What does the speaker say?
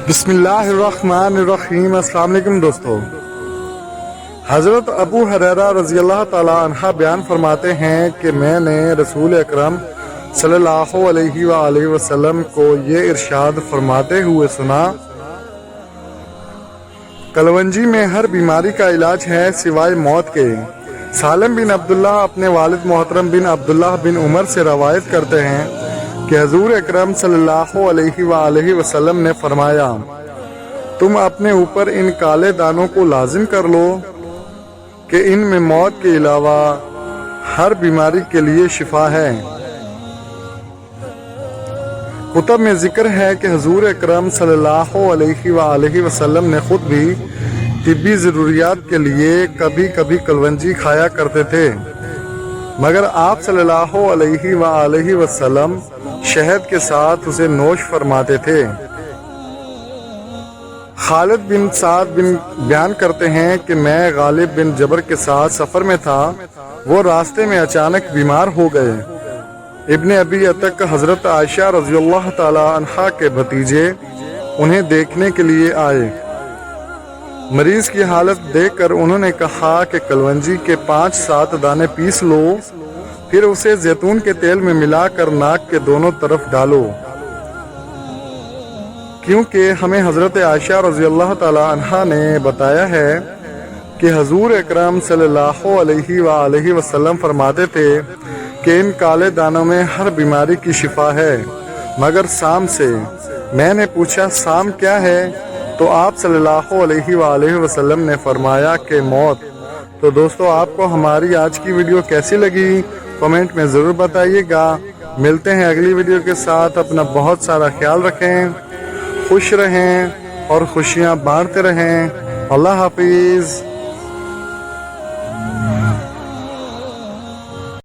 बिस्मिल्लाहिर्रहमानिर्रहीम। अस्सलाम वालेकुम दोस्तों। हज़रत अबू हुरैरा रज़ी अल्लाह ताला अन्हा बयान फरमाते हैं कि मैंने रसूल अकरम सल्लल्लाहु अलैहि वसल्लम को ये इरशाद फरमाते हुए सुना, कलवंजी में हर बीमारी का इलाज है सिवाय मौत के। सालिम बिन अब्दुल्लाह अपने वालिद मोहतरम बिन अब्दुल्लाह बिन उमर से रवायत करते हैं कि हजूर अकरम सल्लल्लाहु अलैहि वसल्लम ने फरमाया, तुम अपने ऊपर इन काले दानों को लाजिम कर लो कि इनमें मौत के अलावा हर बीमारी के लिए शिफा है। कुतब में जिक्र है कि हजूर अकरम सल्लल्लाहु अलैहि वसल्लम ने खुद भी तिब्बी ज़रूरियात के लिए कभी कभी कलवंजी खाया करते थे, मगर आप सल्लल्लाहु अलैहि वसल्लम शहद के साथ उसे नोश फरमाते थे। खालिद बिन साद बिन बयान करते हैं कि मैं गालिब बिन जबर के साथ सफ़र में था, वो रास्ते में अचानक बीमार हो गए। इब्ने अबी अतक हज़रत आयशा रज़ियल्लाहु ताला अन्हा के भतीजे उन्हें देखने के लिए आए। मरीज की हालत देखकर उन्होंने कहा कि कलवंजी के 5-7 दाने पीस लो, फिर उसे जैतून के तेल में मिलाकर नाक के दोनों तरफ डालो, क्योंकि हमें हज़रत आयशा रज़ियल्लाहु ताला अन्हा ने बताया है कि हजूर अकरम सल्लल्लाहु अलैहि वसल्लम फरमाते थे कि इन काले दानों में हर बीमारी की शिफा है मगर साम से। मैंने पूछा, साम क्या है? तो आप सल्लल्लाहु अलैहि वसल्लम ने फरमाया कि मौत। तो दोस्तों, आपको हमारी आज की वीडियो कैसी लगी कमेंट में ज़रूर बताइएगा। मिलते हैं अगली वीडियो के साथ। अपना बहुत सारा ख्याल रखें, खुश रहें और खुशियाँ बांटते रहें। अल्लाह हाफिज़।